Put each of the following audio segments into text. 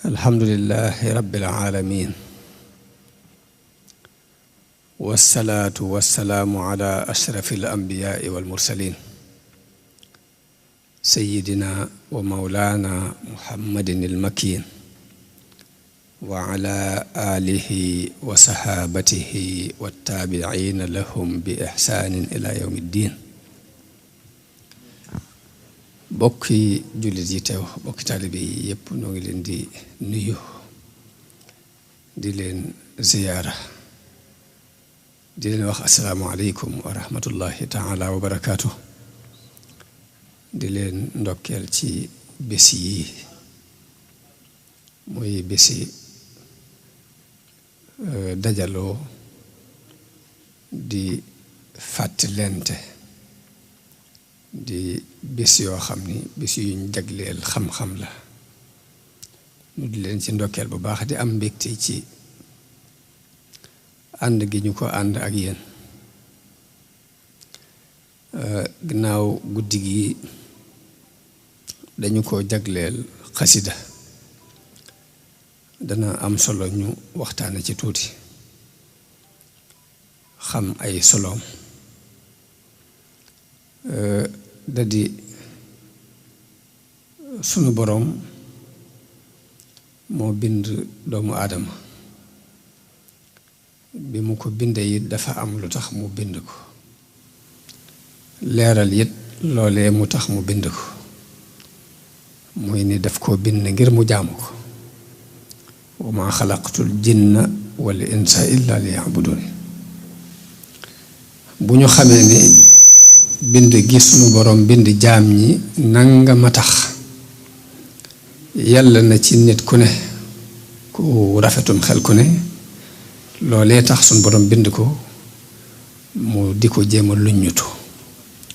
alhamdulillahi rabbil alamin wassalaatu wassalaamu ala ashrafil anbiyaai wal mursalin sayyidina wa mawlaana muhammadin al-makiin wa ala aalihi wa sahaabatihi wattaabiciina lahum bi ixsaanin ila yawmi ddiin. bokki jullit yi teew bokki taalibe yi yépp noo ngi leen di nuyu di leen ziyaara di leen wax assalaamu aleykum wa rahmatullahi taala wa barakaatu. di leen ndokkeel ci bés yi muy bési dajaloo di fàttalente di bés yoo xam ni bés yuñ jagleel xam-xam la ñu di leen ci ndokkeel bu baax di am mbégte ci ànd gi ñu ko ànd ak yéen gannaaw guddi gi dañu ko jagleel xasida dana am solo ñu waxtaane ci tuuti xam ay soloom da di sunu boroom moo bind doomu aadama bi mu ko bindee it dafa am lu tax mu bind ko leeral it loolee mu tax mu bind ko muy ni daf koo bind ngir mu jaamu ko wa maa xalaqtul jinna wal insa illa liya'budun. bu ñu xamee ni bind gi sunu boroom bind jaam ñi nangama tax yàlla na ci nit ku ne ku rafetum xel ku ne loolee tax sunu boroom bind ko mu di ko jéem a luññutu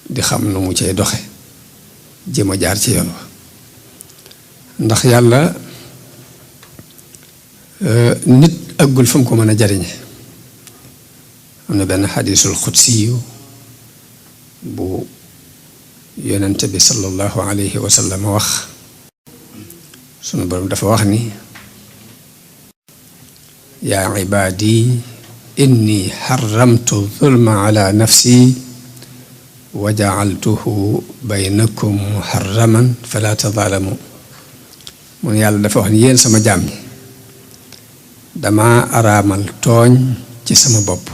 di xam nu mu cay doxe jéem a jaar ci yoon wa ndax yàlla nit ëggul fu mu ko mën a jariñe. am na benn xadiisul xudsiyu bu yonente bi sallallahu alayhi wa sallam wax sunu boroom dafa wax ni yaa ibaadi inni xaramtu zulma ala nafsi wa jacaltuhu baynakum muharraman fala tadaalamu. mun yàlla dafa wax ni yéen sama jaam ñi dama araamal tooñ ci sama bopp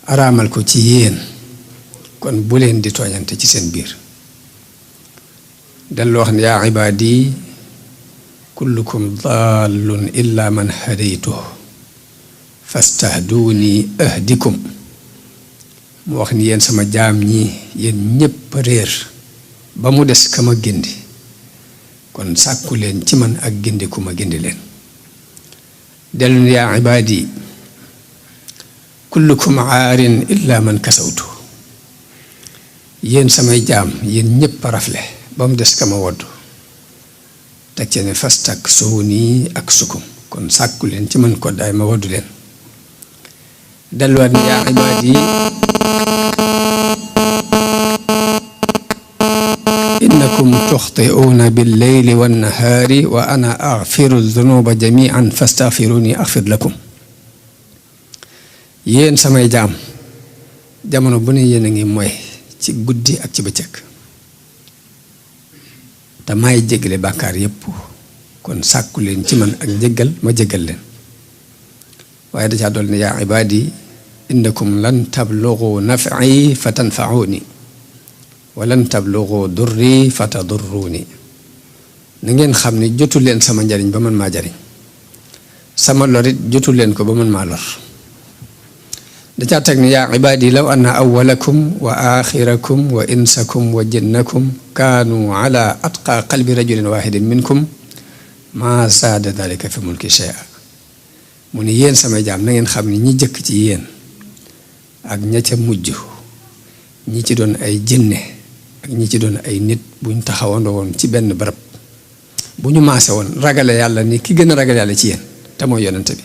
araamal ko ci yéen kon bu leen di tooñante ci seen biir. dellu wax ne yaa ibaadi kullukum dallun illa man hadaytu fastahduuni ahdikum. mu wax ni yéen sama jaam ñi yéen ñépp réer ba mu des ka ma gindi kon sàkku leen ci man ak gindi ku ma gindi leen. dellu ne yaa ibaadi kullukum aarin illa man kasawtu. yéen samay jaam yéen ñépp rafle ba mu des ka ma wodd teg ci ne fastak suuni ak sukum kon sàkku leen ci man ko daay ma woddu leen. delluwaat ne yaa ibaadi innakum tuxti'uuna billeyli wannahaari wa ana axfiru dunuba jamian fastaxfiruni axfir lakum. yéen samay jaam jamono bu ne yéen a ngi mooy ci guddi ak ci bëccëg te may jéggale bàkkaar yépp kon sàkku leen ci man ak jéggal ma jéggal leen. waaye da caa dool ne yaa ibaadi innakum lan tablugu naf'i fa tanfa'uni wa lan tablugu durri fa tadurruni. na ngeen xam ne jotu leen sama njariñ ba man maa jariñ sama lorit jotu leen ko ba man maa lor. da caa teg ni yaa ibaadi law anna awwalakum wa axirakum wa insakum wa jinnakum kaanu ala atqa qalbi rajulin wahidin minkum ma zaada dalika fi mulki shay'a. mu ni yéen samay jaam na ngeen xam ni ñi jëkk ci yéen ak ña ca mujj ñi ci doon ay jinne ak ñi ci doon ay nit buñ taxawandoo woon ci benn barab bu ñu maase woon ragale yàlla ni ki gën a ragale yàlla ci yéen te mooy yonente bi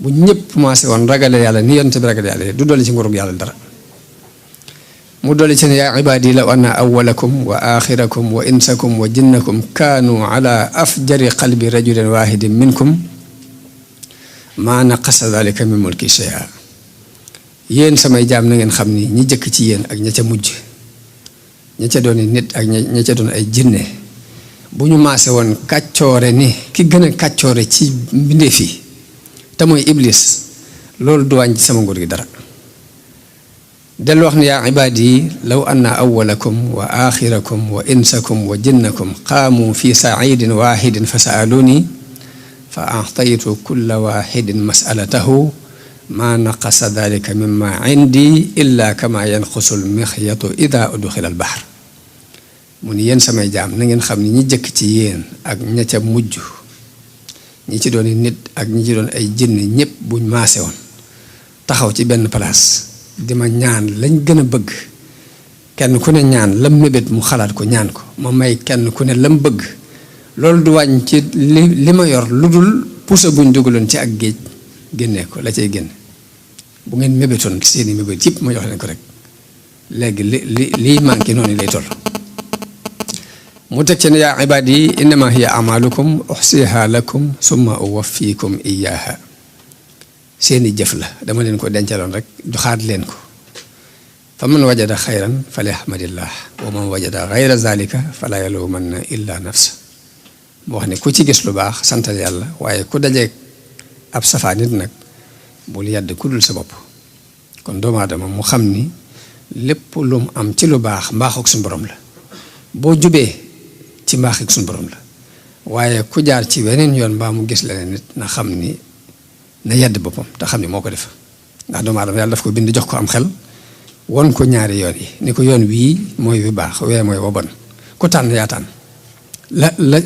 bu ñëpp maase woon ragale yàlla ni yonente bi ragale yàlla du dolli ci nguurug yàlla dara. mu dolli ci ne yaa ibaadi law anna awwalakum wa axirakum wa insakum wa jinnakum kaanu ala afjari qalbi rajulin wahidin minkum maa naqasa dalika min mulki shay'a. yéen samay jaam na ngeen xam ni ñi jëkk ci yéen ak ña ca mujj, ña ca doon nit ak ña ca doon ay jinne, bu ñu maase woon kàccoore ni ki gën a kàccoore ci mbindeef yi te mooy iblis, loolu du wàññi sama nguur gi dara. dellu wax ne yaa ibaadi law anna awwalakum wa axirakum wa insakum wa jinnakum qaamu fi saidin waxidin fa saaluni fa ataytu kulla waxidin masalatahu ma naqasa dalika mimma indi illa kama yanqusul mixyatu ida udxila al bahr. mu ni yéen samay jaam na ngeen xam ni ñi jëkk ci yéen ak ña ca mujj, ñi ci doon nit ak ñi ci doon ay jinne, ñépp buñ maase woon taxaw ci benn place di ma ñaan lañ gën a bëgg, kenn ku ne ñaan lam mébét mu xalaat ko ñaan ko, ma may kenn ku ne lam bëgg, loolu du wàññ ci li ma yor lu dul pusa buñ dugaloon ci ak géej génnee ko la cay génn. bu ngeen mébétoon seeni mébét yëpp ma jox leen ko rek, léegi liy manqué noonu lay toll. mu teg ci ne yaa ibaadi innama hiya amalukum uxsiha lakum summa uwaffikum iyaha. seeni jëf la dama leen ko dencaloon rek joxaat leen ko. fa man wajada xayran fali ahmadillah wa man wajada xayra zalika fala yalumanna illa nafsa. mu wax ne ku ci gis lu baax santal yàlla, waaye ku dajeeg ab safaan nit nag bul yàdd ku dul sa bopp. kon doomu aadama mu xam ni lépp lu mu am ci lu baax mbaaxuk suñu borom la, boo jubee ci mbaaxuk suñu borom la, waaye ku jaar ci weneen yoon mbaa mu gis leneen nit na xam ni na yedd boppam te xam ni moo ko def. ndax doomu aadama yàlla daf ko bind jox ko am xel, won ko ñaari yoon yi ni ko yoon wii mooy wi baax wee mooy wa bon, ku tànn yaa tànn.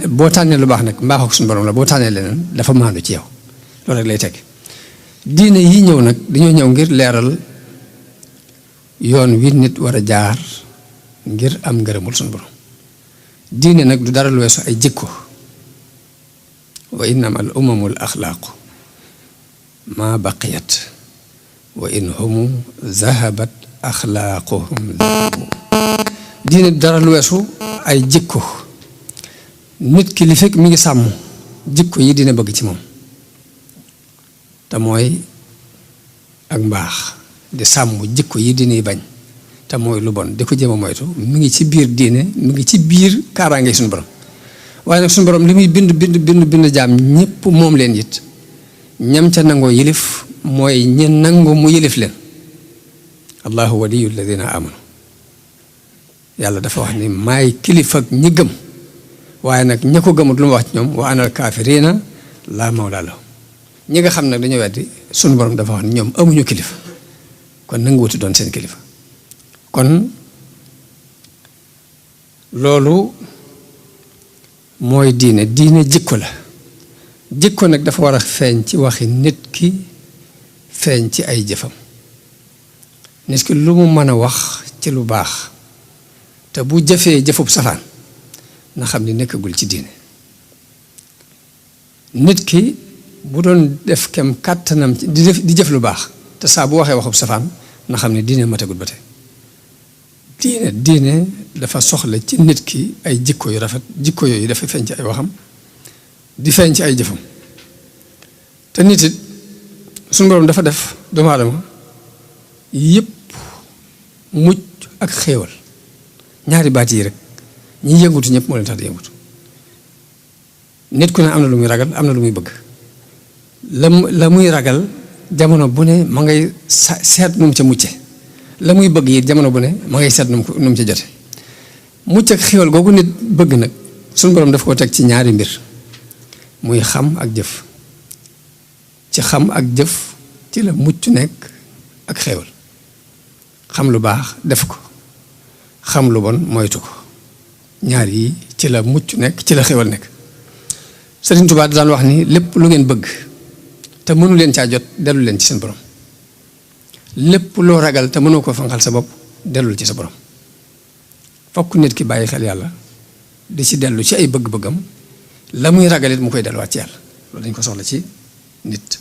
boo tànnee lu baax nag mbaaxuk suñu borom la, boo tànnee leneen dafa maandu ci yow. loolu rek lay teg. diine yi ñëw nag dañoo ñëw ngir leeral yoon wi nit war a jaar ngir am ngërëmul suñu borom. diine nag du dara lu weesu ay jikko. wa innama al umamul axlaaqu ma baqiyat wa in humu zahabat axlaaquhum zahabu. diine du dara lu weesu ay jikko. nit ki li fekk mi ngi sàmm jikko yi dina bëgg ci moom, te mooy ak mbaax, di sàmm jikko yi dinay bañ te mooy lu bon di ko jéem a moytu, mi ngi ci biir diine, mi ngi ci biir kaaraange suñu borom. waaye nag suñu borom li muy bind jaam ñépp moom leen it, ñam ca nangoo yilif mooy ñi nangu mu yilif leen. allahu waliyu alladina amanu. yàlla dafa wax ni maay kilifa ak ñi gëm, waaye nag ña ko gëmut lu mu wax ci ñoom wa anal kaafiriina laa mawlaa lahum. ñi nga xam nag dañoo weddi suñu borom dafa wax ni ñoom amuñu kilifa, kon nangu wuti doon seen kilifa. kon loolu mooy diine. diine jikko la. jikko nag dafa war a feeñ ci waxi nit ki, feeñ ci ay jëfam. nit ki lu mu mën a wax ci lu baax te bu jëfee jëfub safaan na xam ni nekkagul ci diine. nit ki bu doon def kem kàttanam di jëf lu baax te saa bu waxee waxub safaan na xam ne diine matagul ba tey. diine dafa soxla ci nit ki ay jikko yu rafet. jikko yooyu dafa feeñ ci ay waxam di feeñ ci ay jëfam. te nit it suñu borom dafa def doomu aadama yépp mucc ak xéewal. ñaari baat yi rek ñi yëngutu ñëpp moo leen tax di yëngutu. nit ku ne am na lu muy ragal, am na lu muy bëgg. la muy ragal jamono bu ne ma ngay seet nu mu ca mucce, la muy bëgg yi jamono bu ne ma ngay seet nu mu ca jote. mucc ak xéewal googu nit bëgg nag suñu borom daf koo teg ci ñaari mbir, muy xam ak jëf. ci xam ak jëf ci la mucc nekk ak xéewal. xam lu baax def ko, xam lu bon moytu ko. ñaar yi ci la mucc nekk, ci la xéewal nekk. Sëriñ Tuubaa daan wax ni lépp lu ngeen bëgg te mënu leen caa jot dellu leen ci seen borom. lépp loo ragal te mënoo ko fanqal sa bopp dellul ci sa borom. fokk nit ki bàyyi xel yàlla di ci dellu ci ay bëgg-bëggam, la muy ragalit mu koy delluwaat ci yàlla. loolu dañ ko soxla ci nit.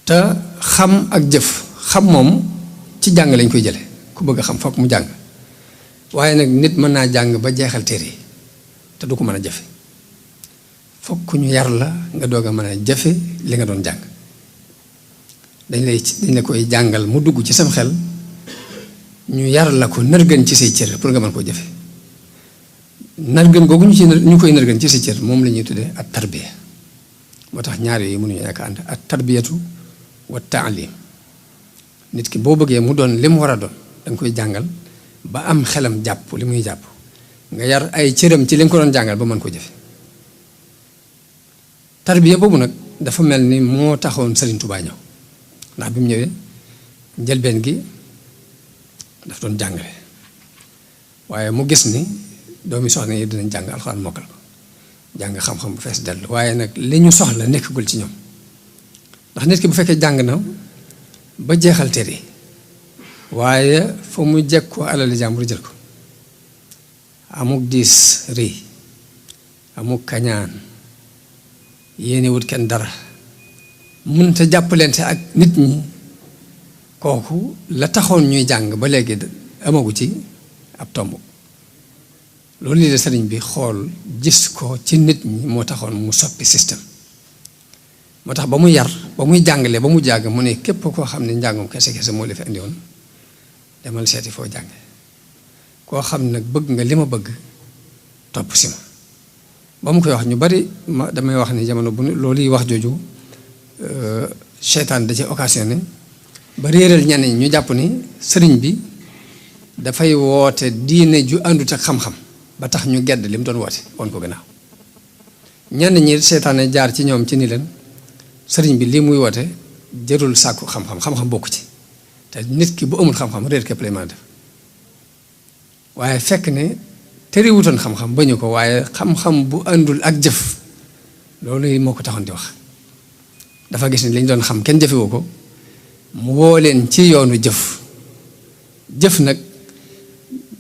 te xam ak jëf xam moom ci jàng lañ koy jële ku bëgg a xam fokk mu jàng waaye nag nit mën naa jàng ba jeexal téere yi te du ko mën a jëfe fokk ñu yar la nga doog a mën a jëfe li nga doon jàng dañ la koy jàngal mu dugg ci sam xel ñu yar la ko nërgën ci say cër pour nga mën koo jëfe nërgën googu ñu koy nërgën ci say cër moom la ñuy tuddee at tarbiya moo tax ñaar yooyu mënuñu ñàkk ànd at tarbiyatu wa taalim nit ki boo bëggee mu doon li mu war a doon danga koy jàngal ba am xelam jàpp li muy jàpp nga yar ay cëram ci li nga ko doon jàngal ba mën ko jëfe tarbiya boobu nag dafa mel ni moo taxoon Serigne Touba ñëw ndax bi mu ñëwee njëlbeen gi daf doon jàngale waaye mu gis ni doomi soxna yi dinañ jàng alxuraan mokkal ko jàng xam-xam bu fees dell waaye nag li ñu soxla nekkagul ci ñoom ndax nit ki bu fekkee jàng na ba jeexal téere waaye fa mu jekk ko alali jàmbur jël ko amuk diis rëy amuk kañaan yéene wut kenn dara mënta jàppalante ak nit ñi kooku la taxoon ñuy jàng ba léegi amagu ci ab tomb loolu lii de sëriñ bi xool gis ko ci nit ñi moo taxoon mu soppi système moo tax ba mu yar ba muy jàngale ba mu jàng mu ne képp koo xam ne njàngum kese kese moo la fi indi woon demal seeti foo jànge koo xam ne nag bëgg nga li ma bëgg topp si ma ba mu koy wax ñu bari damay wax ni jamono bu loolu yi wax jooju seytaan da ci occasionné ba réeral ñenn ñi ñu jàpp ni sëriñ bi dafay woote diine ju àndut ak xam-xam ba tax ñu gedd li mu doon woote woon ko gannaaw ñenn ñi seytaane jaar ci ñoom ci ni leen sëriñ bi lii muy woote jërul sàkku xam-xam bokku ci te nit ki bu amul xam-xam réer képp lay mën a def waaye fekk ne terewutoon xam-xam bañu ko waaye xam-xam bu àndul ak jëf loolu moo ko taxoon di wax dafa gis ni li ñu doon xam kenn jëfewoo ko mu woo leen ci yoonu jëf nag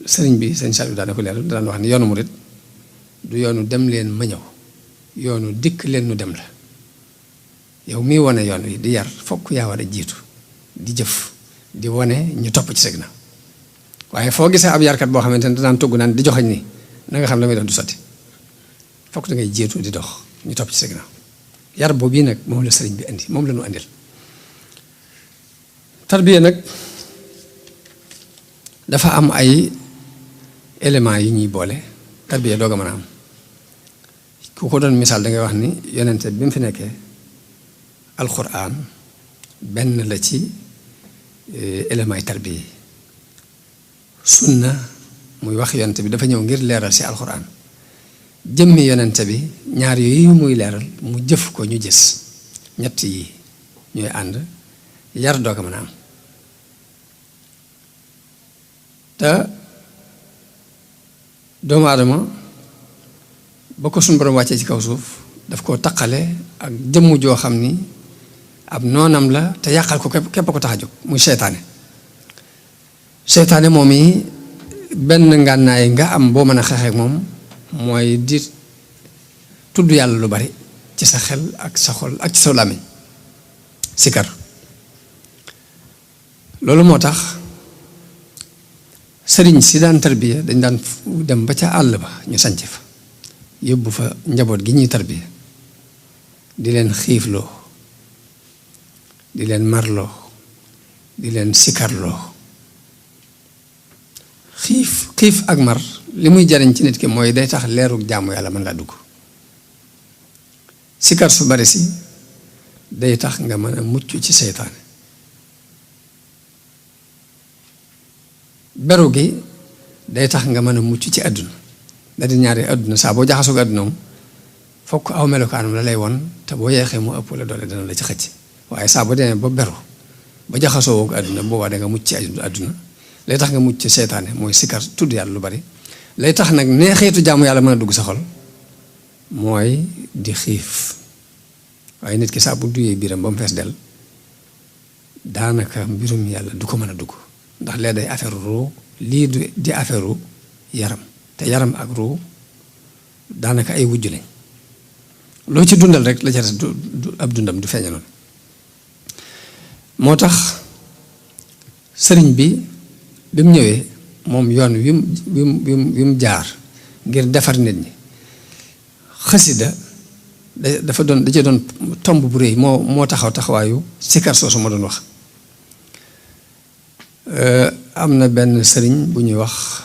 sëriñ bi sëñ Saliou daana ko leeral daan wax ni yoonu murit du yoonu dem leen ma ñëw yoonu dikk leen nu dem la yow mii wane yoon wi di yar fokk yaa war a jiitu di jëf di wane ñu topp ci sëg na waaye foo gisee ab yarkat boo xamante ne daan togg naan di joxañ ni na nga xam la muy def du sotti fokk da ngay jiitu di dox ñu topp ci sëg na yar boobu bii nag moom la sëriñ bi indi moom la ñu andil tarbiya nag dafa am ay éléments yi ñuy boole tarbiya doog a mën a am ku ko doon misaal da ngay wax ni yonente bi mu fi nekkee alxuraan benn la ci éléments yi tarbiya yi sunna muy wax yonente bi dafa ñëw ngir leeral si alxuraan jëmmi yonente bi ñaar yooyu muy leeral mu jëf ko ñu gis ñett yi ñooy ànd yar doog a mën a am te doomu aadama ba ko suñu borom wàccee ci kaw suuf daf koo taqale ak jëmm joo xam ni ab noonam la te yàqal ko képp ko tax a jóg muy seytaane moom yi benn ngànnaay nga am boo mën a xeexeek moom mooy di tudd yàlla lu bari ci sa xel ak sa xol ak ci sa làmmiñ sikar loolu moo tax sëriñ si daan tarbiya dañ daan dem ba ca àll ba ñu sanc fa yóbbu fa njaboot gi ñuy tarbiya di leen xiifloo di leen marloo di leen sikarloo xiif ak mar li muy jariñ ci nit ki mooy day tax leerug jaamu yàlla mën laa dugg sikar su bari si day tax nga mën a mucc ci seytaane beru gi day tax nga mën a mucc ci àdduna da di ñaari àdduna saa boo jaxasoo ak àdduna fokk aw melokaanam la lay won te boo yeexee mu ëpp la doole dana la ci xëcc waaye saa boo demee ba beru ba jaxasoo ak àdduna boobaa da nga mucc ci àdduna lay tax nga mucc ci seytaane mooy sikar tudd yàlla lu bari lay tax nag neexeetu jaamu yàlla mën a dugg sa xol mooy di xiif waaye nit ki saa bu duyee biiram ba mu fees del daanaka mbirum yàlla du ko mën a dugg ndax lee day affaire ruu lii di affaire yaram te yaram ak ruu daanaka ay wujj lañ loo ci dundal rek la ca des du ab dundam du feeña noonu moo tax sëriñ bi mu ñëwee moom yoon wi mu jaar ngir defar nit ñi xasida dafa doon da cee doon tomb bu rëy moo taxawaayu sikar soosu ma doon wax. am na benn sëriñ bu ñuy wax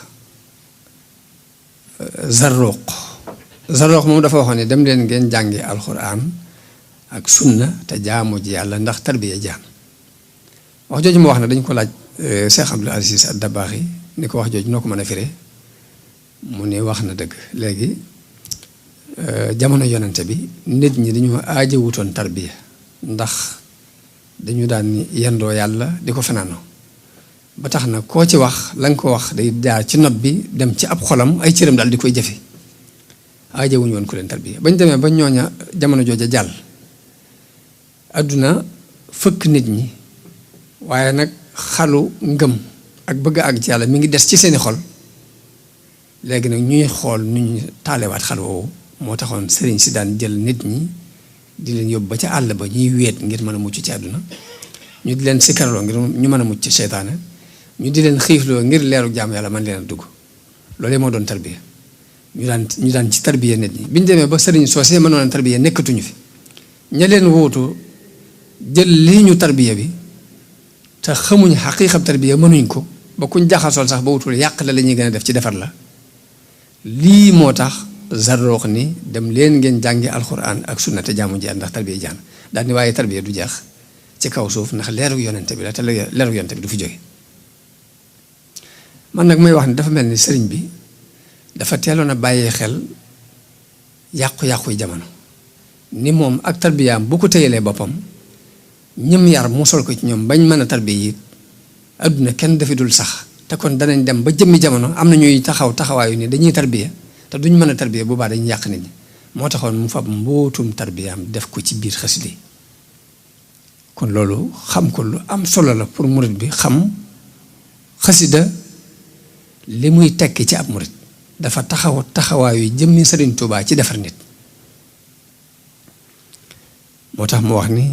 Zarruq moom dafa waxoon ne dem leen ngeen jàngi alxuraan ak sunna te jaamu ji yàlla ndax tarbiya jaam wax jooju mu wax ne dañ ko laaj Cheikh Abdul Aziz Ad-Dabaaxi ni ko wax jooju noo ko mën a firee mu ne wax na dëgg léegi jamono yonente bi nit ñi dañoo aajowutoon tarbiya ndax dañu daan yendoo yàlla di ko fanaanoo ba tax na koo ci wax la nga ko wax day jaar ci nopp bi dem ci ab xolam ay cëram daal di koy jëfe aajowuñu woon ku leen tarbiya bañ demee ba ñooña jamono jooja jàll àdduna fëkk nit ñi waaye nag xalu ngëm ak bëgg àgg ci yàlla mi ngi des ci seeni xol léegi nag ñuy xool nu ñu taalewaat xal woowu moo taxoon sëriñ si daan jël nit ñi di leen yóbbu ba ca àll ba ñuy weet ngir mën a mucc ci àdduna ñu di leen sikkarloo ngir ñu mën a mucc ci seytaane ñu di leen xiifloo ngir leeru jaam yàlla man leen a dugg loolu moo doon tarbiya ñu daan ci tarbiya nit ñi bi ñu demee ba sëriñ soosee mënoon a tarbiya nekkatuñu fi ña leen wóotu jël lii ñu tarbiya bi te xamuñ xaqiiqab tarbiya mënuñ ko ba kuñ jaxasool sax ba wutul yàq la ñuy gën a def ci defar la lii moo tax Zarruq ni dem leen ngeen jàngi alxuraan ak sunna te jaamu ji ndax tarbiya jaan daal ni waaye tarbiya du jeex ci kaw suuf ndax leeru yonente bi la te leeru yonente bi du fi jóge man nag may wax ni dafa mel ni sëriñ bi dafa teeloon a bàyyee xel yàqu-yàquy jamono ni moom ak tarbiyaam bu ko téyelee boppam ñëm yar mu sol ko ci ñoom bañ mën a tarbiya yi adduna kenn dafi dul sax te kon danañ dem ba jëmmi jamono am na ñuy taxawaayu ni dañuy tarbiya te duñ mën a tarbiya bu baax dañuy yàq nit ñi moo taxoon mu fab mbootum tarbiyaam def ko ci biir xasida yi kon loolu xam ko lu am solo la pour murit bi xam xasida li muy tekki ci ab murit dafa taxawaayu jëmmi Sëriñ Tuubaa ci defar nit moo tax mu wax ni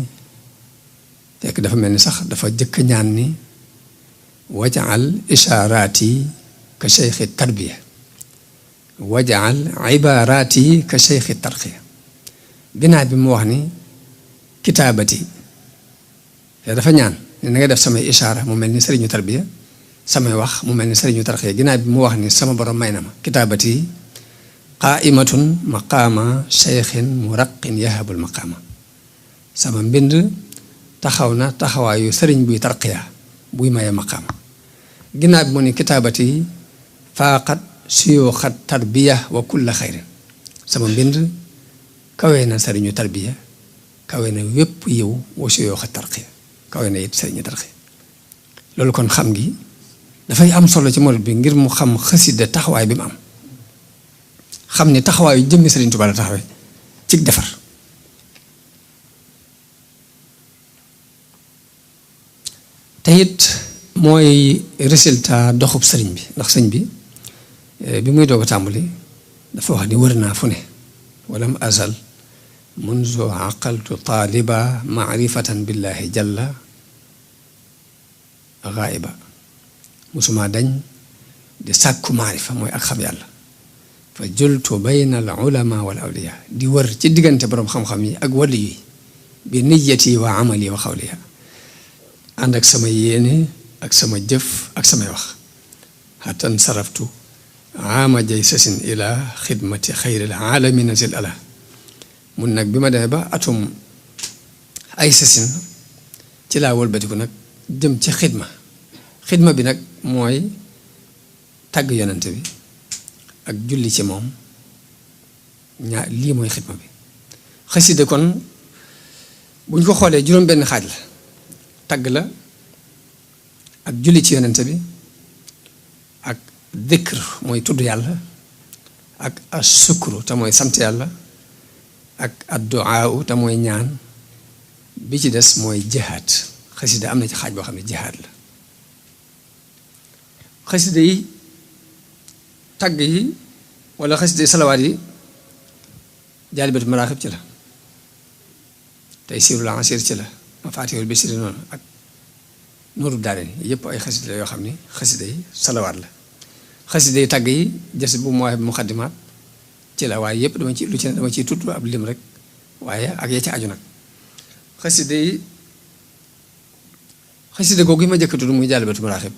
fekk dafa mel ni sax dafa jëkk ñaan ni wajaal ishaaraati ka cheikhi tarbiya wajaal ibaaraati ka cheikhi tarqiya binaa bi mu wax ni kitaabati te dafa ñaan ni na nga def samay ishaara mu mel ni sëriñu tarbiya samay wax mu mel ni sëriñu tarqiya ginnaaw bi mu wax ni sama borom may na ma kitaabati qaaimatun maqaama cheikhin muraqin yahabul maqaama sama mbind taxaw na taxawaayu sëriñ buy tarqiya buy maye maqaama ginnaaw bi mu ni kitaabati faaqat suyuuxat tarbiya wa kulla xayrin sama mbind kawe na sëriñu tarbiya kawe na wépp yiw wa suyuuxat tarqiya kawe na it sëriñu tarqiya loolu kon xam gi dafay am solo ci murit bi ngir mu xam xasida taxawaay bi mu am xam ni taxawaayu jëmmi Sëriñ Tuubaa la taxawee ci defar te it mooy résultat doxub sëriñ bi ndax sëñ bi bi muy doog a tàmbali dafa wax ni wër naa fu ne walam azal munzu aqaltu taaliba maarifatan billahi jalla gaaiba musuma dañ di sàkku maarifa mooy ak xam yàlla fa jultu bayna al ulama wal awliya di wër ci diggante boroom xam-xam yi ak wàllu yi bi niyati wa amali wa xawliya ànd ak sama yéene ak sama jëf ak samay wax xatan saraftu ama jay sasin ila xidmati xayril alamina sil ala mun nag bi ma demee ba atum ay sasin ci laa wëlbatiku nag jëm ci xidma bi nag mooy tàgg yonante bi ak julli ci moom lii mooy xidma bi xasida kon bu ñu ko xoolee juróom benn xaaj la tagg la ak julli ci yonante bi ak dikr mooy tudd yàlla ak asukru te mooy sant yàlla ak adduaa te mooy ñaan bi ci des mooy jihaad xasida am na ci xaaj boo xam ne jihaad la xasida yi tagg yi wala xasida yi salawaat yi jaalibatu maraaxib ci la tey siirul ansir ci la mafaatihul bisri noonu ak Nuuru Daarayni yëpp ay xasida la yoo xam ni xasida yi salawaat la xasida yi tàgg yi jës bu mooy muxaddimaat ci la waaye yëpp dama ci lu ci ne dama ciy tudd ab lim rek waaye ak ya ci aju nag xasida yi xasida googu yi ma jëkk tudd muy Jaalibatul Maraaxib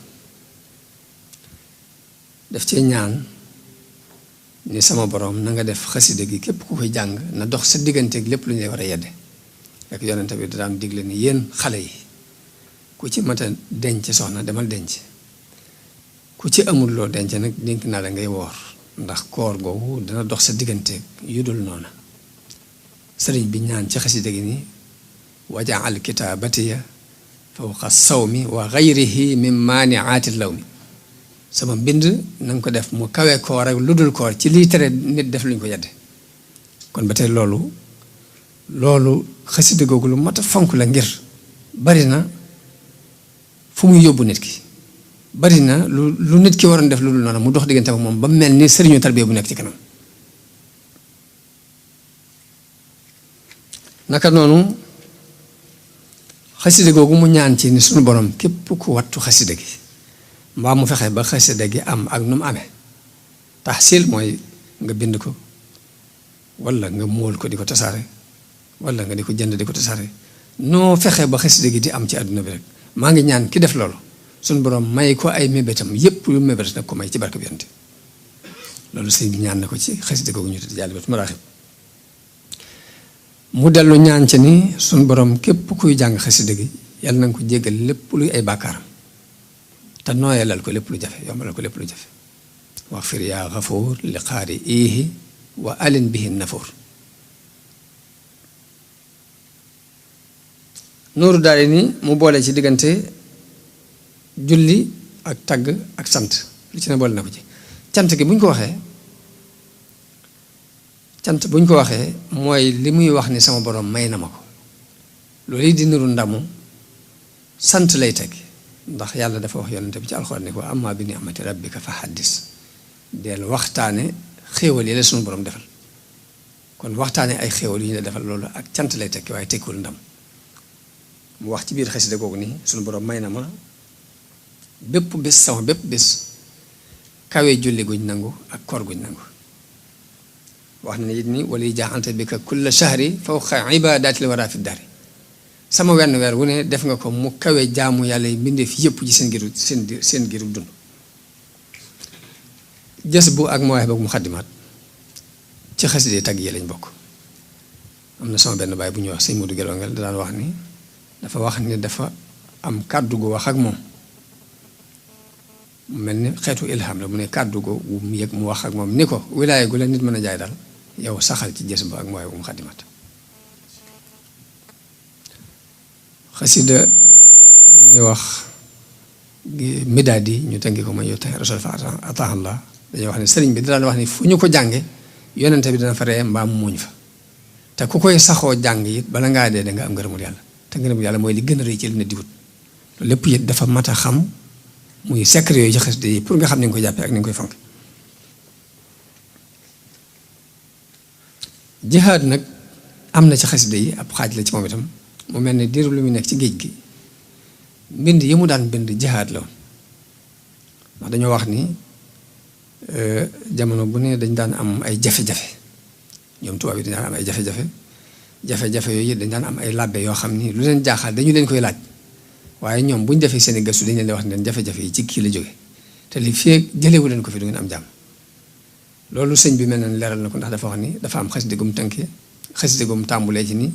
daf cee ñaan ni sama borom na nga def xasida gi képp ku koy jàng na dox sa digganteeg lépp lu ñuy war a yedde ak yonent bi daan digle ni yéen xale yi ku ci mata denc soxna demal denc ku ci amul loo denc nag dénk naa la ngay woor ndax koor googu dana dox sa digganteeg yu dul noona sëriñ bi ñaan ci xasida gi ni wajaal kitaabatiya fawqa sawmi wa gayrihi min maaniaati lawmi sama mbind na nga ko def mu kawe koor ak lu dul koor ci lii tere nit def luñ ko yedde kon ba tey loolu xasida googu lu mat a fonk la ngir bari na fu muy yóbbu nit ki bari na lu nit ki waroon def lu dul noonu mu dox diggante ak moom ba mel ni sëriñu tarbiya bu nekk ci kanam naka noonu xasida googu mu ñaan ci ni suñu borom képp ku wattu xasida gi mbaa mu fexe ba xasida gi am ak nu mu amee taxsil mooy nga bind ko walla nga móol ko di ko tasaare walla nga di ko jënd di ko tasaare noo fexe ba xasida gi di am ci àdduna bi rek maa ngi ñaan ki def loolu suñu borom may ko ay mébétam yépp yu mébét nag ko may ci barke bi yonent loolu sëñ bi ñaan na ko ci xasida googu ñu tudd Jaalibatul Maraaxib mu dellu ñaan ci ni suñu borom képp kuy jàng xasida gi yàlla na nga ko jéggal lépp luy ay bàkkaaram te nooyalal ko lépp lu jafe yombalal ko lépp lu jafe wax fir yaa xafuur li xaari iihi wa alin bihi nafuur Nuuru Daarayni mu boole ci diggante julli ak tagg ak sant li ci ne boole na ko ci cant gi bu ñu ko waxee mooy li muy wax ni sama borom may na ma ko loolu di niru ndamu sant lay teg ndax yàlla dafa wax yonent bi ci alxuraan ne ko amma bi ni'mati rabbika fa haddis del waxtaane xéewal yi la suñu borom defal kon waxtaane ay xéewal yu ñu la defal loolu ak cant lay tekki waaye tekkiwul ndam mu wax ci biir xasida googu ni suñu borom may na ma bépp bés sama bépp bés kawe julli guñ nangu ak koor guñ nangu wax na it ni wala jaaxante bi ka kulla shahri fawqa ibadatil wara fi dari sama wenn weer wu ne def nga ko mu kawe jaamu yàlla yi mbindeef yëpp ci seen giru dund jës bu ak mawaay boog mu xaddimaat ci xasida tagg yi lañ bokk am na sama benn baay bu ñuy wax sëñ Modou Gelongal da daan wax ni dafa am kàddu gu wax ak moom mu mel ni xeetu ilham la mu ne kàddu gu mu yëg mu wax ak moom ni ko wilaaya gu la nit mën a jaay daal yow saxal ci jës bu ak mawaay boog mu xaddimaat xasida bi ñuy wax midaad yi ñu tënki ko ma yow tey rasul fa ataahallah dañuy wax ne sëriñ bi daan wax ni fu ñu ko jànge yonente bi dana fa ree mbaam muuñ fa te ku koy saxoo jàng it bala ngaa dee danga am ngërëmul yàlla te ngërëmul yàlla mooy li gën a rëy ci li nit di wut loolu lépp it dafa mat a xam muy secret yooyu ci xasida yi pour nga xam ni nga koy jàppee ak ni nga koy fonk jihaad nag am na ci xasida yi ab xaaj la ci moom itam mu mel ne diiru lu muy nekk ci géej gi mbind yi mu daan bind jihaad la woon ndax dañoo wax ni jamono bu ne dañ daan am ay jafe-jafe ñoom tubaab yi dañ daan am ay jafe-jafe yooyu dañ daan am ay làbbe yoo xam ni lu leen jaaxal dañu leen koy laaj waaye ñoom bu ñu defee seen i gëstu dañ leen di wax ne leen jafe-jafe yi ci kii la jóge te li fii jëlewu leen ko fi du ngeen am jàmm loolu sëñ bi mel na leeral na ko ndax dafa wax ni dafa am xasida gum tënkee xasida gum tàmbulee ci ni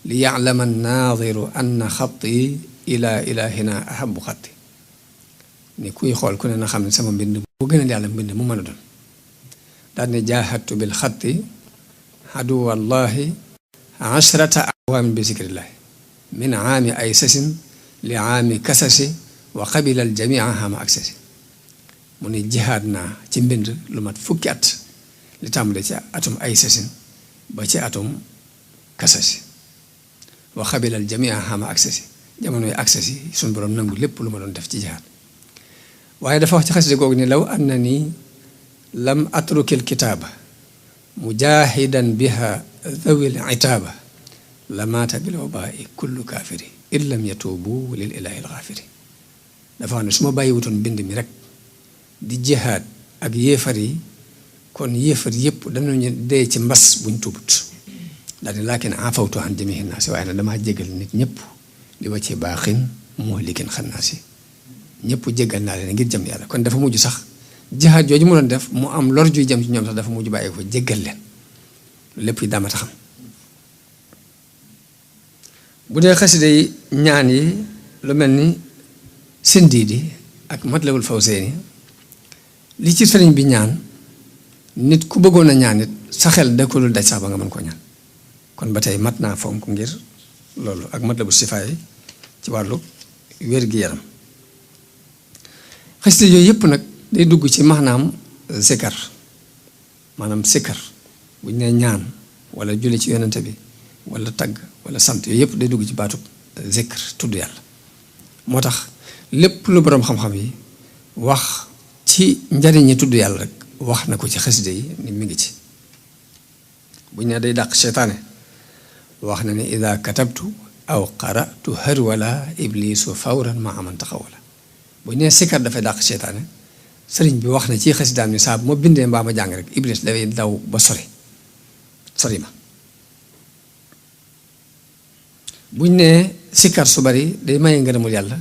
li ya'lama an-naadiru anna xatti ila ilahina ahabu xatti ni kuy xool ku ne na xam ne sama mbind bu gën a yàlla mbind mu mën a doon daal ne jaahadtu bil xatti aduwallahi ashrata awaamin bi zikrillahi min aami ay sasin li aami kasasi wa qabila al jamia hama aksasi mu ne jihaad naa ci mbind lu mat fukki at li tàmbale ci atum ay sasin ba ci atum kasasi wa qabila al jamia hama aksasi jamonoy aksasi suñu borom nangu lépp lu ma doon def ci jihaad waaye dafa wax ci xasida googu ni law annani lam atrukil kitaaba mujahidan biha dhawil itaaba la maata bil wabaa'i kullu kaafiri in lam yatuubu lil ilaahi al-ghaafiri dafa wax ne su ma bàyyiwutoon mbind mi rek di jihaad ak yéefar yi kon yéefar yëpp danañu dee ci mbas buñ tuubut daal di laakin afawtu an jamiihi naasi waaye nag damaa jégal nit ñëpp li wa ci baaxin muhlikin xannaasi ñëpp jégal naa leen ngir jëm yàlla kon dafa mujj sax jihaad jooju mu doon def mu am lor juy jëm ci ñoom sax dafa mujj bàyyi ko jégal leen lépp yi dama taxam bu dee xasida yi ñaan yi lu mel ni Sindiidi ak Matlabul Fawzayni li ci sëriñ bi ñaan nit ku bëggoon a ñaan it sa xel da ko dul daj sax ba nga mën koo ñaan kon ba tey mat naa fonk ngir loolu ak Matlabu Sifaay ci wàllu wér-gi-yaram xasida yooyu yëpp nag day dugg ci maanaam zikar maanaam sikkar bu ñu nee ñaan wala julli ci yonente bi wala tagg wala sant yooyu yëpp day dugg ci baatub zikr tudd yàlla moo tax lépp lu boroom xam-xam yi wax ci njariñi tudd yàlla rek wax na ko ci xasida yi ni mi ngi ci bu ñu nee day dàq seytaane wax na ne ida katabtu aw qaratu harwala iblisu fawran ma aman taxawala bu ñu nee sikkar dafay dàq seytaane sëriñ bi wax na ci xasidaam ni saa bu ma bindee mbaa ma jàng rek iblis dafay daw ba sori ma buñ nee sikkar su bari day maye ngërëmul yàlla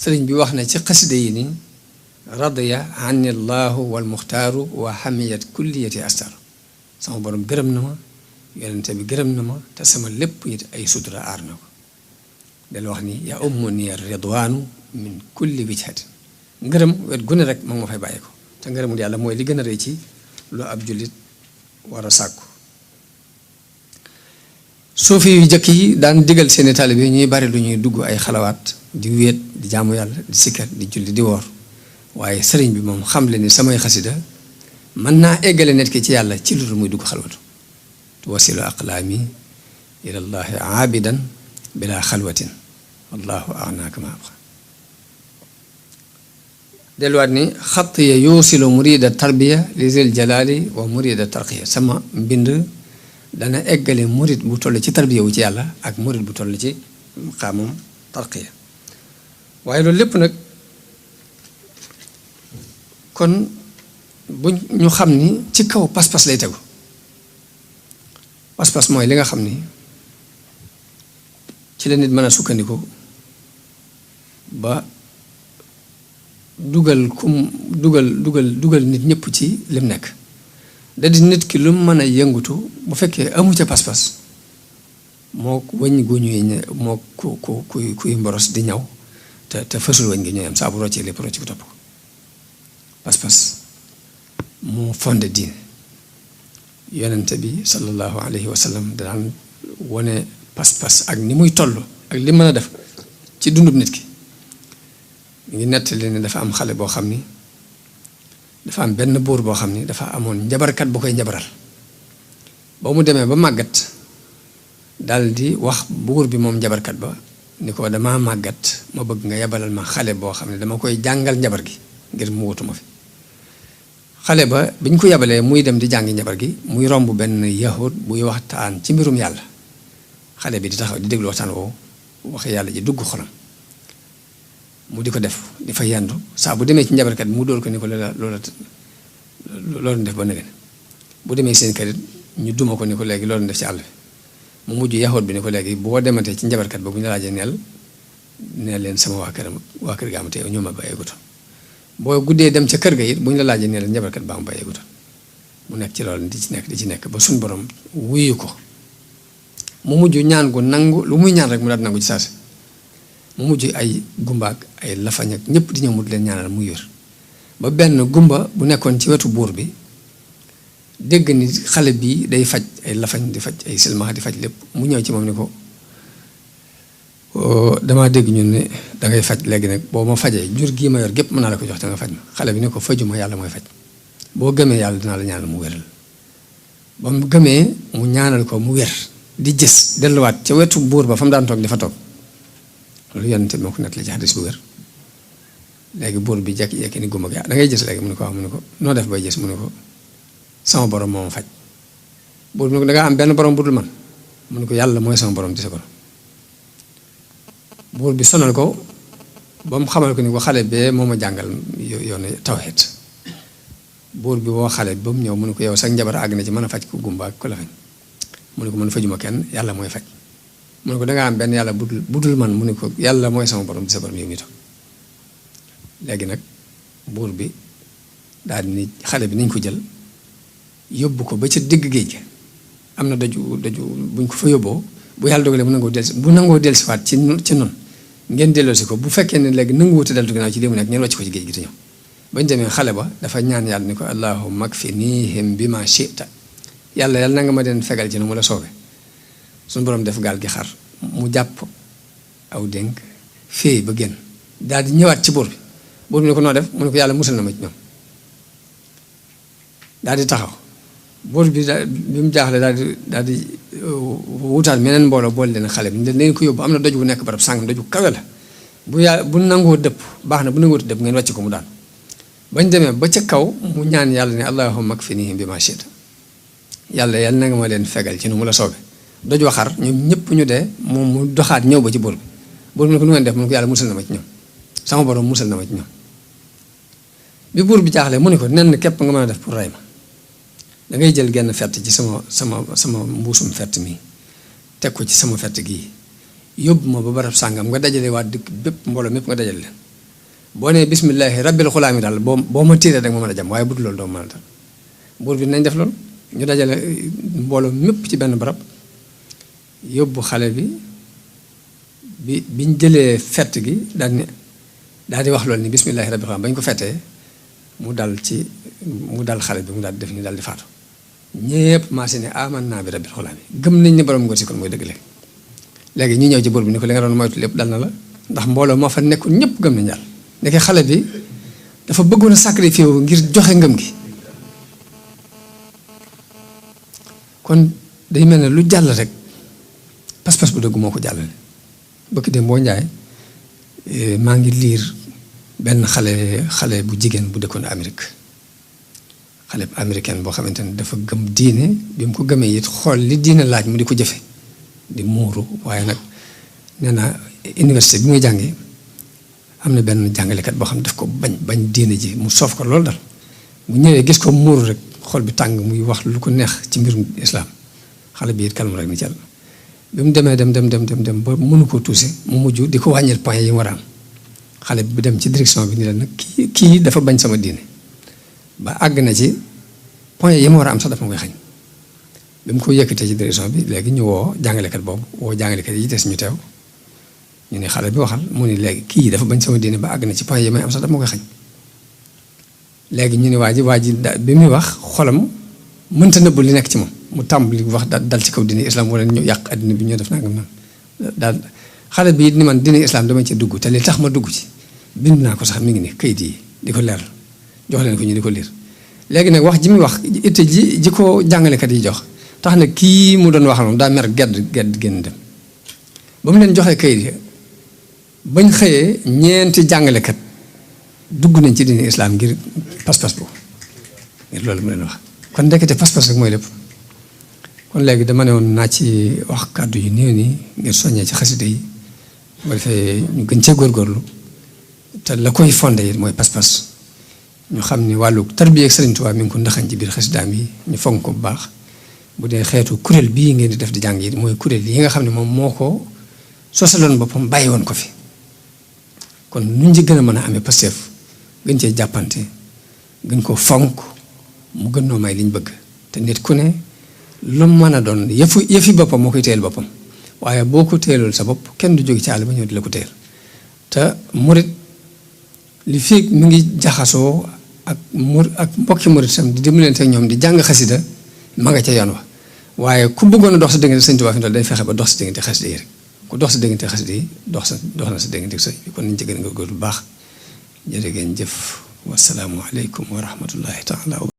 sëriñ bi wax na ci xasida yi ni radiya anni llahu wal muxtaaru wa hamiyat kulliyati astar sama borom gërëm na ma yonente bi gërëm na ma te sama lépp it ay sutura aar na ko del wax ni ya ummuni ridwaanu min kulli wijhatin ngërëm wet gu ne rek ma fay bàyyi ko te ngërëmul yàlla mooy li gën a rëy ci lu ab jullit war a sàkku suufi yu jëkk yi daan digal seeni taalibe ñuy bari lu ñuy dugg ay xalawaat di wéet di jaamu yàlla di sikkar di julli di woor waaye sëriñ bi moom xam le ni samay xasida mën naa eggale nit ki ci yàlla ci lu dul muy dugg xalwatu tuwasilu aqlaami ilallahi aabidan bila xalwatin wallahu agnaaka ma abqa delluwaat ni xatt ya yuusilu murida tarbiya li zil jalali wa murida tarqiya sama mbind dana eggale murid bu toll ci tarbiya wu ci yàlla ak murid bu toll ci maqaamam tarqiya waaye loolu lépp nag kon bu ñu xam ni ci kaw pas-pas lay tegu pas-pas mooy li nga xam ni ci la nit mën a sukkandiku ba dugal nit ñëpp ci lim nekk da di nit ki lu mën a yëngutu bu fekkee amu ca pas-pas moo wëñ gu ñuy moo kuy mboros di ñaw te fësul wëñ gi ñooy am saa bu roccee lépp rocc ko topp ko pas-pas moo fonde diine yonente bi sallallahu alayhi wa sallam daan wone pas-pas ak ni muy toll ak li mën a def ci dundub nit ki mu ngi nettali ne dafa am xale boo xam ni dafa am benn buur boo xam ni dafa amoon njabarkat bu koy njabaral ba mu demee ba màggat dal di wax buur bi moom njabarkat ba ni ko damaa màggat ma bëgg nga yabalal ma xale boo xam ne dama koy jàngal njabar gi ngir mu wutu ma fi xale ba biñ ko yabalee muy dem di jàngi njabar gi muy romb benn yahud buy waxtaan ci mbirum yàlla xale bi di taxaw di déglu waxtaan woowu wax yàlla ji dugg xolam mu di ko def di fa yendu saa bu demee ci njabarkat bi mu dóor ko ni ko loolu def ba nëgën bu demee seen kër ñu duma ko ni ko léegi loolu def ci àll bi mu mujj yahud bi ni ko léegi boo dematee ci njabarkat ba bu ñu laajee neel leen sama waa kër ga am te ñoo ma bàyyee gutoon boo guddee dem ca kër ga it bu ñu la laajee neel njabarkat ba am bàyyee gutoon mu nekk ci loolu di ci nekk ba suñ borom wuyu ko mu mujj ñaan gu nangu lu muy ñaan rek mu daal nangu ci saasi mu mujj ay gumbaak ay lafañ ak ñëpp di ñëw mu di leen ñaanal muy wér ba benn gumba bu nekkoon ci wetu buur bi dégg ni xale bii day faj ay lafañ di faj ay silmaxa di faj lépp mu ñëw ci moom ni ko damaa dégg ñun ne dangay faj léegi nag boo ma fajee jur gii ma yor gépp mën naa la ko jox te nga faj ma xale bi ne ko fajuma yàlla mooy faj boo gëmee yàlla dinaa la ñaanal mu wéral ba mu gëmee mu ñaanal ko mu wér di gis delluwaat ca wetu buur ba fa mu daan toog dafa toog loolu yonente moo ko nekk la ci xadis bu wér léegi buur bi jekki-jekki ni gumba gi da ngay gis léegi mu ne ko wax mu ne ko noo def bay gis mu ne ko sama borom moo ma faj buur bi ne ko da ngaa am benn borom bu dul man mu ne ko yàlla mooy sama borom di sa borom buur bi sonal ko ba mu xamal ko ni ko xale bee moo ma jàngal yoonu tawhid. buur bi woo xale bi ba mu ñëw mu ne ko yow sax njabar àgg na ci mën a faj ku gumba ak ku la fañ mu ne ko man fajuma kenn yàlla mooy faj mu ne ko dangaa am benn yàlla budul man mu ne ko yàlla mooy sama borom di sa borom yow mi toog léegi nag buur bi daal di ni xale bi nañ ko jël yóbbu ko ba ca digg géej gi am na daju buñ ko fa yóbboo bu yàlla dogalee bu nangoo dellusiwaat ci nun ngeen delloosi ko bu fekkee ne léegi nanguwuute deltu ginnaaw ci li mu nekk ngeen wàcc ko ci géej gi te ñëw bañ demee xale ba dafa ñaan yàlla ni ko allahumma kfinihim bima shi'ta yàlla na nga ma den fegal ci nu mu la soobee suñu borom def gaal gi xar mu jàpp aw dénk féey ba génn daal di ñëwaat ci buur bi ne ko noo def mu ne ko yàlla musal na ma ci ñoom daal di taxaw buur bi bi mu jaaxle daal di wutaat meneen mbooloo boole leen xale bi leen ko yóbbu am na doj bu nekk barab sàngam doj bu kawe la bu nangoo dëpp baax na bu nangoo dëpp ngeen wàcc ko mu daan bañ demee ba ca kaw mu ñaan yàlla ne allahumma kfinihim bima shi'ta yàlla na nga ma leen fegal ci nu mu la soobee doj waxar ñoom ñëpp ñu dee moom mu doxaat ñëw ba ci buur bi ne ko nu ngeen def mu ne ko yàlla musal na ma ci ñoom sama borom musal na ma ci ñoom bi buur bi jaaxlee mu ne ko nen képp nga mën a def pour rey ma da ngay jël genn fett ci sama mbuusum fett mi teg ko ci sama fett gii yóbbu ma ba barab sàngam nga dajale waa dëkk bépp mbooloo mépp nga dajale leen boo nee bismillahi rabbil xulaam yi daal boo ma tiiree rek ma mën a jam waaye bu dul loolu doo mën a dal buur bi nañ def loolu ñu dajale mbooloo mépp ci benn barab yóbbu xale biñ jëlee fett gi daal di wax loolu ni bismillahi rabbil xulaam bañ ko fettee mu dal xale bi mu daal di def ni daal di faatu ñépp maase ne aman naa bi rabbil xulaam yi gëm nañ ne borom ngóor si kon mooy dëgg léegi ñu ñëw ci buur bi ni ko li nga doon moytu lépp dal na la ndax mbooloo moo fa nekkul ñëpp gëm nañ yàlla nekk xale bi dafa bëggoon a sacrifice ngir joxe ngëm gi kon day mel ne lu jàll rek pas-pas bu dëgg moo ko jàllale bëgg dem boo njaay maa ngi liir benn xale bu jigéen bu dëkkoon Amérique xale bu américaine boo xamante ne dafa gëm diine bi mu ko gëmee it xool li diine laaj mu di ko jëfe di muuru waaye nag nee na université bi muy jàngee am na benn jàngalekat boo xam ne daf ko bañ diine ji mu soof ko loolu dal mu ñëwee gis ko muuru rek xol bi tàng muy wax lu ko neex ci mbirum islam xale bi it kalmu rek ni ci yàlla bi mu demee dem ba mënu koo tuuse mu mujj di ko wàññil point yi mu war a am xale bi dem ci direction bi ni la nag kii dafa bañ sama diine ba àgg na ci point yi mu war a am sax dafa ma koy xañ bi mu ko yëkkatee ci direction bi léegi ñu woo jàngalekat boobu woo jàngalekat yi des ñu teew ñu ne xale bi waxal mu ni léegi kii dafa bañ sama diine ba àgg na ci point yi may am sax dafa ma koy xañ léegi ñu ne waa ji bi muy wax xolam mënta nëbbu li nekk ci moom mu tàmbali wax dal ci kaw diine islam wala ñu yàq addina bi ñoo def nangam naan daal xale bi it ni man diine islam dama ci dugg te li tax ma dugg ci bind naa ko sax mi ngi ni kayit yi di ko leer jox leen ko ñu di ko liir léegi nag wax ji muy wax itte ji ko jàngalekat yi jox tax na kii mu doon waxal moom daa mer gedd génn dem ba mu leen joxee kayit yi bañ xëyee ñeenti jàngalekat dugg nañ ci diine islam ngir pas-pas boobu ngir loolu mu leen wax kon ndekete pas-pas rek mooy lépp kon léegi dama ne woon naa ci wax kàddu yu néew nii ngir soññee ci xasida yi bu defee ñu gën cee góorgóorlu te la koy fondé yi mooy pas-pas ñu xam ni wàllu tarbiya ak Sëriñ Tuubaa mi ngi ko ndaxañ ci biir xasidaam yi ñu fonk ko bu baax bu dee xeetu kuréel bii ngeen di def di jàng yi mooy kuréel yi nga xam ne moom moo ko sosaloon boppam bàyyi woon ko fi kon nuñ ci gën a mën a amee Pastef gën cee jàppante gën ko fonk mu gën noo may liñ bëgg te nit ku ne lu mën a doon yëfi boppam moo koy téyel boppam waaye boo ko téyelul sa bopp kenn du jóge ci àll ba ñëw di la ko téyel te murit li fii mu ngi jaxasoo ak mbokki murit sam di dimbalante ak ñoom di jàng xasida ma nga ca yoon wa waaye ku bëggoon a dox sa diggante Sëñ Tuubaa fi day fexe ba dox sa diggante xasida yi rek ku dox sa diggante xasida yi dox na sa diggante sëñ bi kon nañ ci gën a góorgóorlu bu baax jërë ngeen jëf wasalaamu aleykum wa rahmatullahi taala wa